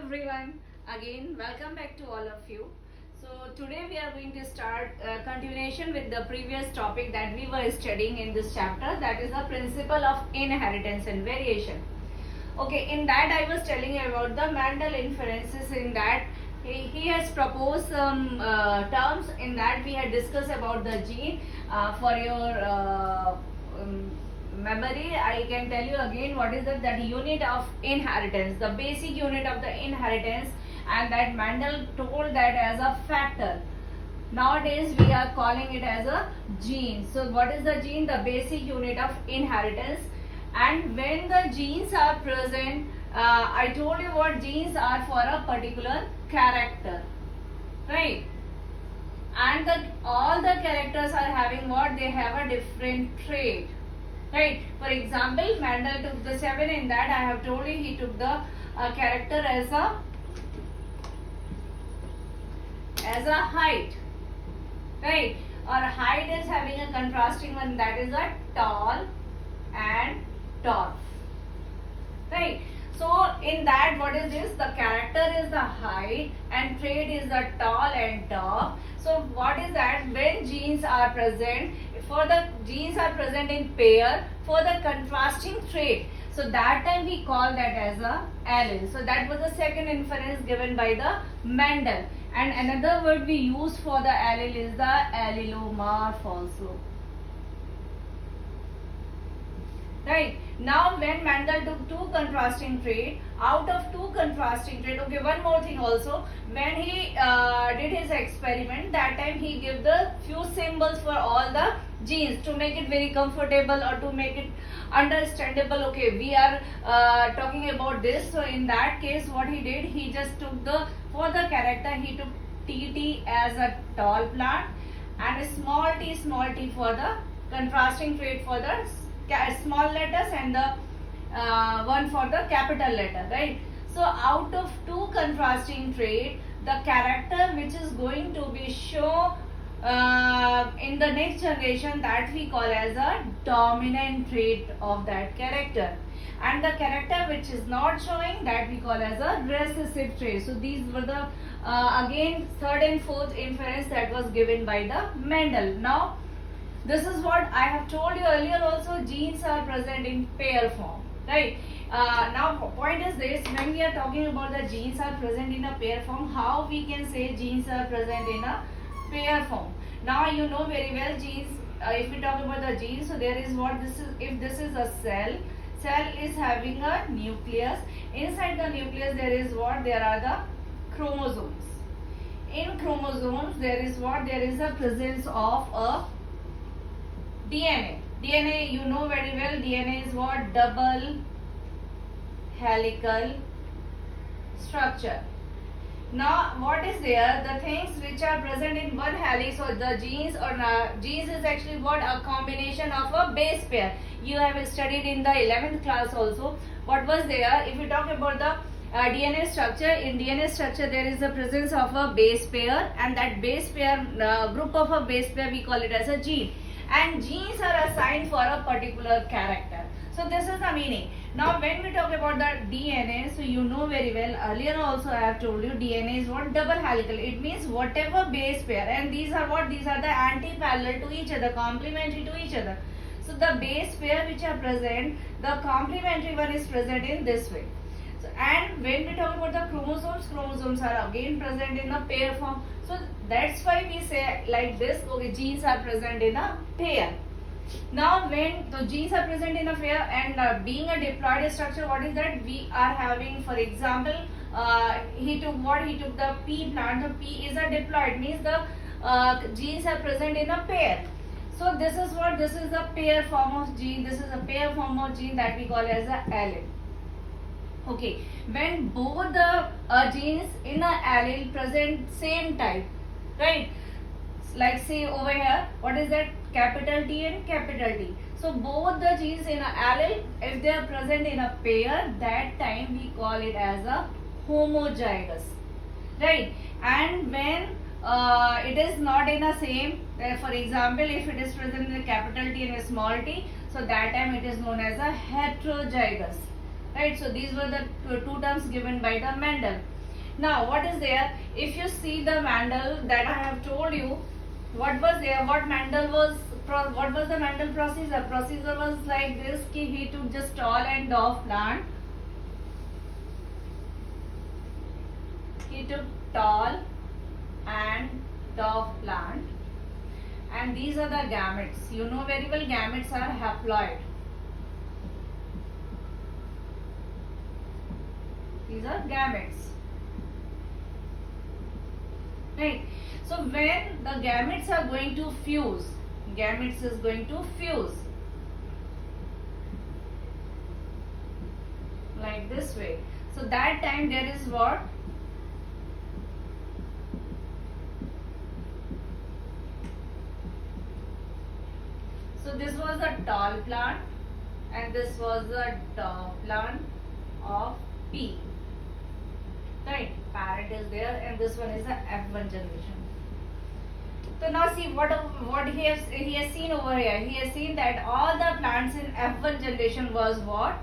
everyone, again welcome back to all of you. So today we are going to start a continuation with the previous topic that we were studying in this chapter, that is the principle of inheritance and variation. Okay, in that I was telling you about the Mendel inferences. In that he has proposed some terms. In that we had discussed about the gene. For your memory, I can tell you again what is that unit of inheritance, the basic unit of the inheritance, and that Mendel told that as a factor. Nowadays we are calling it as a gene. So what is the gene? The basic unit of inheritance. And when the genes are present, I told you what genes are for a particular character, right? And all the characters are having what? They have a different trait, right? For example, Mendel took the 7. In that I have told you he took the character as a height, right? Or height is having a contrasting one, that is a tall and tall, right? So in that, what is this? The character is the height and trait is the tall and tall. So what is that? When genes are present, for the genes are present in pair for the contrasting trait, so that time we call that as a allele. So that was the second inference given by the Mendel. And another word we use for the allele is the allelomorph also. Right. Now when Mendel took two contrasting traits, out of two contrasting traits, okay, one more thing also, when he did his experiment, that time he gave the few symbols for all the genes to make it very comfortable or to make it understandable. Okay, we are talking about this. So in that case, what he did, he just took for the character, he took TT as a tall plant and a small t for the contrasting trait for the small letters and the one for the capital letter, right? So out of two contrasting trait, the character which is going to be shown in the next generation, that we call as a dominant trait of that character, and the character which is not showing, that we call as a recessive trait. So these were the again third and fourth inference that was given by the Mendel. Now this is what I have told you earlier also, genes are present in pair form, right? Now point is this, when we are talking about the genes are present in a pair form, how we can say genes are present in a pair form? Now you know very well genes, if we talk about the genes, so there is what this is, if this is a cell is having a nucleus. Inside the nucleus there is what? There are the chromosomes. In chromosomes there is what? There is a presence of a DNA. DNA, you know very well, DNA is what? Double helical structure. Now what is there? The things which are present in one helix, or the genes, or genes is actually what? A combination of a base pair. You have studied in the 11th class also. What was there? If we talk about the DNA structure, in DNA structure there is the presence of a base pair, and that base pair, group of a base pair, we call it as a gene. And genes are assigned for a particular character. So this is the meaning. Now when we talk about the DNA, so you know very well, earlier also I have told you, DNA is what? Double helical. It means whatever base pair, and these are what? These are the anti-parallel to each other, complementary to each other. So the base pair which are present, the complementary one is present in this way. So, and when we talk about the chromosomes are again present in a pair form. So that's why we say like this, okay, genes are present in a pair. Now when the genes are present in a pair, and being a diploid structure, what is that? We are having, for example, he took what? He took the P plant. The P is a diploid, means the genes are present in a pair. So this is what? This is a pair form of gene. This is a pair form of gene that we call as a allele. Okay, when both the genes in a allele present same type, right? Like say over here, what is that? Capital T and capital T. So both the genes in a allele, if they are present in a pair, that time we call it as a homozygous, right? And when it is not in a same, for example, if it is present in a capital T and a small t, so that time it is known as a heterozygous. right? So these were the two terms given by the Mendel. Now what is there? If you see the Mendel that I have told you, what was there? What was the Mendel procedure? Procedure was like this: कि he took just tall and dwarf plant. He took tall and dwarf plant, and these are the gametes. You know very well, gametes are haploid. These are gametes, right? So when the gametes are going to fuse, gametes is going to fuse like this way. So that time there is what? So this was a tall plant and this was a dwarf plant of P. Right, parent is there and this one is the F1 generation. So now see what he has seen over here. He has seen that all the plants in F1 generation was what?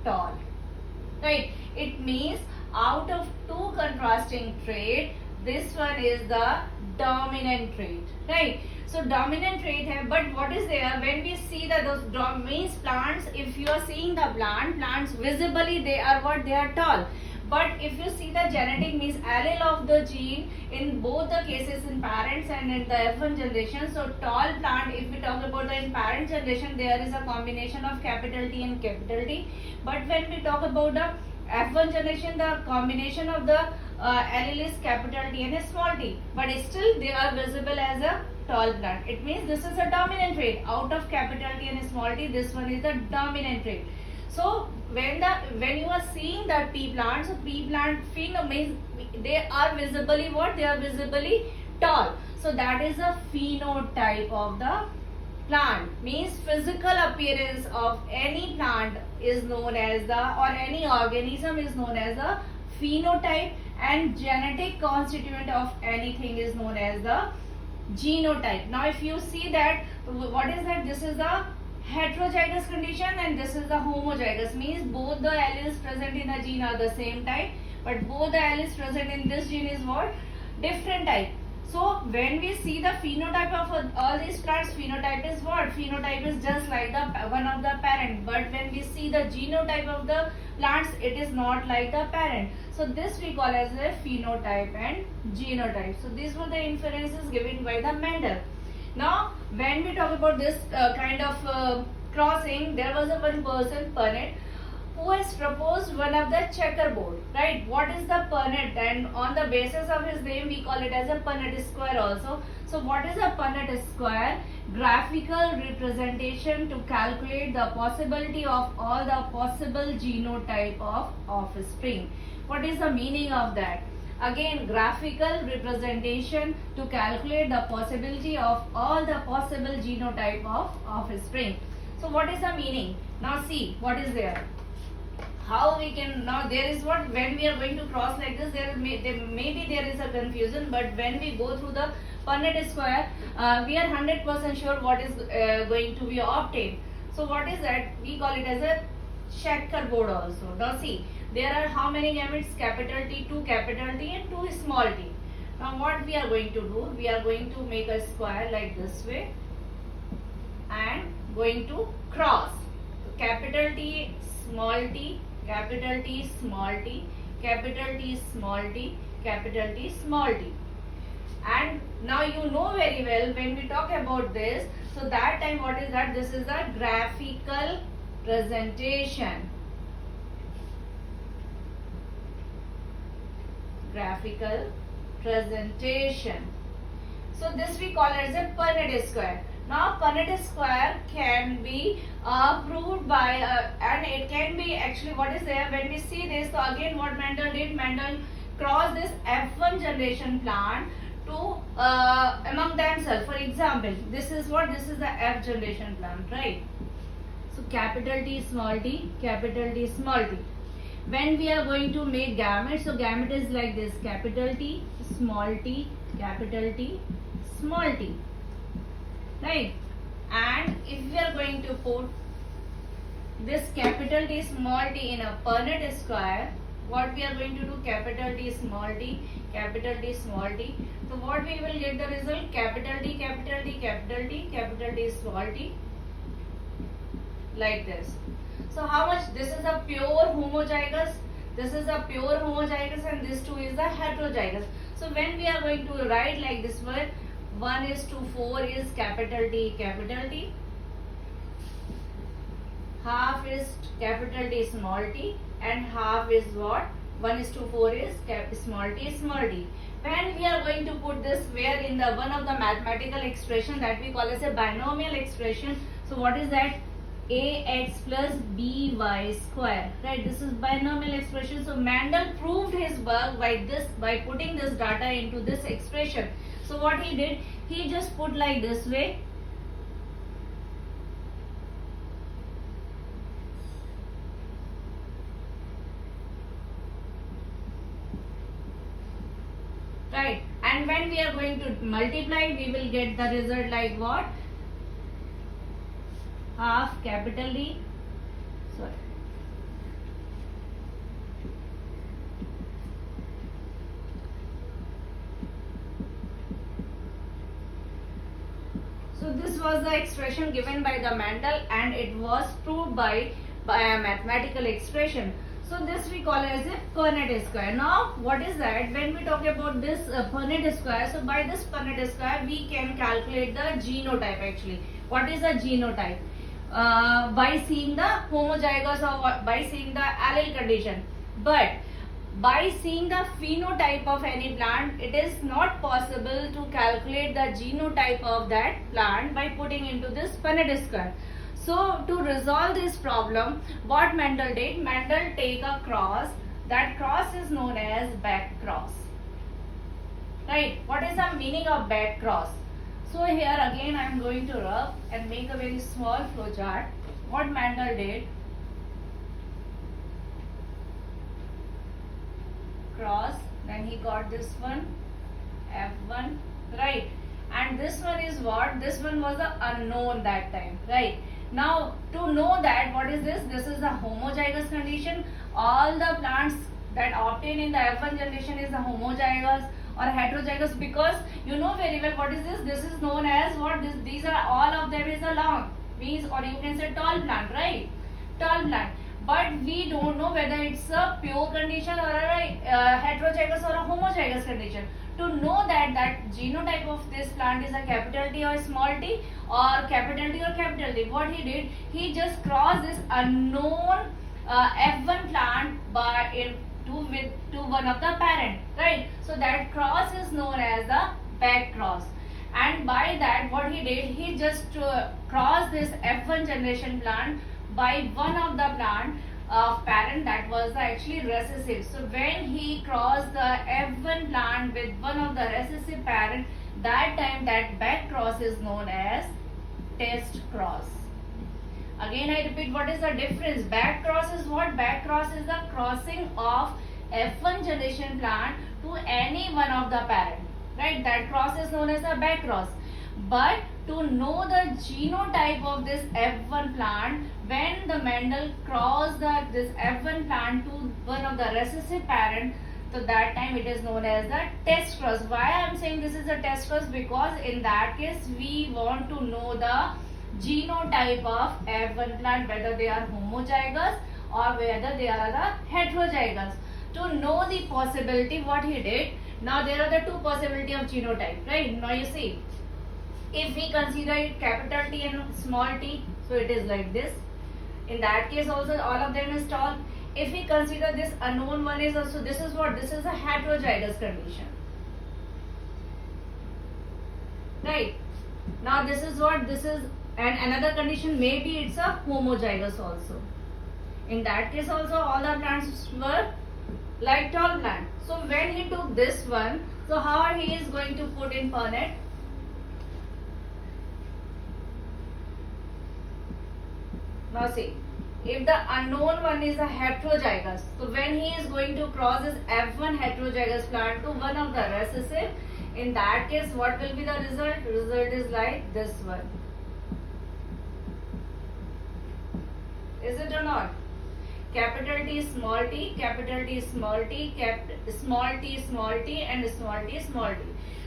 Tall. Right. It means out of two contrasting trait, this one is the dominant trait. Right. So dominant trait hai, but what is there when we see that those means plants, if you are seeing the plants visibly they are what? They are tall. But if you see the genetic means allele of the gene in both the cases in parents and in the F1 generation. So tall plant, if we talk about the in parent generation, there is a combination of capital T and capital T. But when we talk about the F1 generation, the combination of the allele is capital T and small t. But still they are visible as a tall plant. It means this is a dominant trait. Out of capital T and small t, this one is the dominant trait. So when you are seeing that P plant, so P plant phenome means they are visibly what? They are visibly tall. So that is a phenotype of the plant. Means physical appearance of any plant is known as the, or any organism is known as the phenotype, and genetic constituent of anything is known as the genotype. Now if you see that, what is that? This is the heterozygous condition and this is the homozygous, means both the alleles present in a gene are the same type, but both the alleles present in this gene is what? Different type. So when we see the phenotype of all these plants, phenotype is what? Phenotype is just like the one of the parent, but when we see the genotype of the plants, it is not like the parent. So this we call as a phenotype and genotype. So these were the inferences given by the Mendel. Now, when we talk about this kind of crossing, there was a one person, Punnett, who has proposed one of the checkerboard, right? What is the Punnett? And on the basis of his name, we call it as a Punnett square also. So, what is a Punnett square? Graphical representation to calculate the possibility of all the possible genotype of offspring. What is the meaning of that? Again, graphical representation to calculate the possibility of all the possible genotype of offspring. So what is the meaning? Now see what is there. How we can, now there is what, when we are going to cross like this, maybe there is a confusion, but when we go through the Punnett square, we are 100% sure what is going to be obtained. So what is that? We call it as a checkerboard also. Now see, there are how many gametes? Capital T, 2 capital T and 2 small t. Now what we are going to do? We are going to make a square like this way and going to cross. So capital T, small t, capital T, small t, capital T, small t, capital T, small t. And now you know very well when we talk about this, so that time what is that? This is the graphical presentation. Graphical presentation. So this we call as a Punnett square. Now Punnett square can be proved by and it can be actually what is there when we see this. So again what Mendel did, Mendel crossed this F1 generation plant to among themselves. For example, this is what? This is the F generation plant, right? So capital T, small t, capital T, small t. When we are going to make gamete, so gamete is like this: capital T, small t, capital T, small t, right? And if we are going to put this capital T, small t in a Punnett square, what we are going to do, capital T small t, capital T small t. So what we will get the result, capital T, capital T, capital T, capital T small t, like this. So how much, this is a pure homozygous, this is a pure homozygous, and this two is the heterozygous. So when we are going to write like this one, 1:4 is capital T, half is capital T small t, and half is what, 1:4 is small t. When we are going to put this where in the one of the mathematical expression that we call as a binomial expression, so what is that, ax plus by square, right? This is binomial expression. So Mendel proved his work by putting this data into this expression. So what he did, he just put like this way, right? And when we are going to multiply, we will get the result like what, half capital D, sorry, so this was the expression given by the Mendel, and it was proved by a mathematical expression. So this we call as a Punnett square. Now what is that, when we talk about this Punnett square, so by this Punnett square we can calculate the genotype actually. What is the genotype? By seeing the homozygous or by seeing the allele condition. But by seeing the phenotype of any plant, it is not possible to calculate the genotype of that plant by putting into this Punnett square. So to resolve this problem, what Mendel did, Mendel take a cross, that cross is known as back cross, right? What is the meaning of back cross? So here again I am going to rub and make a very small flow chart. What Mendel did, cross, then he got this one, F1, right? And this one is what, this one was the unknown that time, right? Now to know that what is this, this is the homozygous condition. All the plants that obtain in the F1 generation is the homozygous or heterozygous, because you know very well what is this, this is known as what, this, these are all of them is a long, means, or you can say tall plant, right? Tall plant. But we don't know whether it's a pure condition or a heterozygous or a homozygous condition. To know that genotype of this plant is a capital T or small t, or capital T or capital T, what he did, he just crossed this unknown F1 plant to one of the parent, right? So that cross is known as the back cross. And by that what he did, he just crossed this F1 generation plant by one of the plant parent that was actually recessive. So when he crossed the F1 plant with one of the recessive parent, that time that back cross is known as test cross. Again I repeat, what is the difference? Back cross is what? Back cross is the crossing of F1 generation plant to any one of the parent, right? That cross is known as a back cross. But to know the genotype of this F1 plant, when the Mendel crossed this F1 plant to one of the recessive parent, so that time it is known as the test cross. Why I am saying this is a test cross? Because in that case we want to know the genotype of F1 plant, whether they are homozygous or whether they are the heterozygous. To know the possibility, what he did, now there are the two possibility of genotype, right? Now you see, if we consider it capital T and small t, so it is like this. In that case also all of them is tall. If we consider this unknown one is also, this is what, this is a heterozygous condition, right? Now this is what, this is, and another condition maybe it's a homozygous also. In that case also all the plants were like tall plant. So when he took this one, so how he is going to put in Punnett? Now see, if the unknown one is a heterozygous, so when he is going to cross this F1 heterozygous plant to one of the recessive, in that case what will be the result? Result is like this one. Is it or not? capital T, small t, capital T, small t, small t, small t, and small t, small t.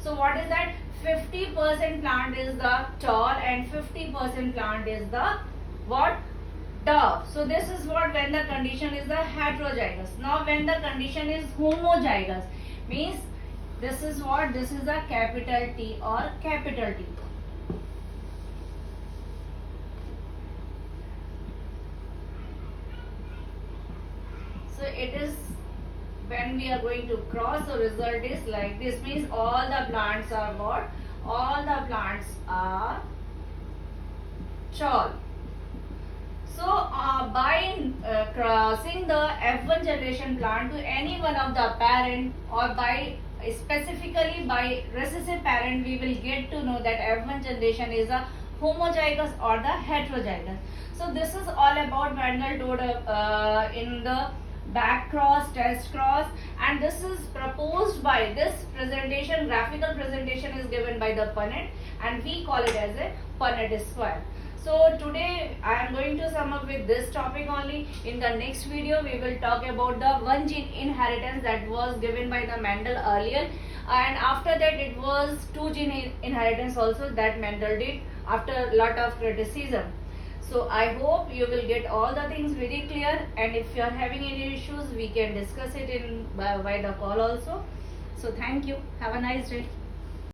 So what is that? 50% plant is the tall and 50% plant is the what? Dwarf. So this is what when the condition is the heterozygous. Now when the condition is homozygous, means this is what? This is the capital T or capital T. So it is when we are going to cross, the result is like this, means all the plants are what? All the plants are tall. So by crossing the F1 generation plant to any one of the parent, or by specifically by recessive parent, we will get to know that F1 generation is a homozygous or the heterozygous. So this is all about Mendel told in the back cross, test cross, and this is proposed by this presentation, graphical presentation is given by the Punnett, and we call it as a Punnett square. So today I am going to sum up with this topic only. In the next video we will talk about the one gene inheritance that was given by the Mendel earlier, and after that it was two gene inheritance also that Mendel did after lot of criticism. So I hope you will get all the things very clear, and if you are having any issues we can discuss it in by the call also. So thank you. Have a nice day.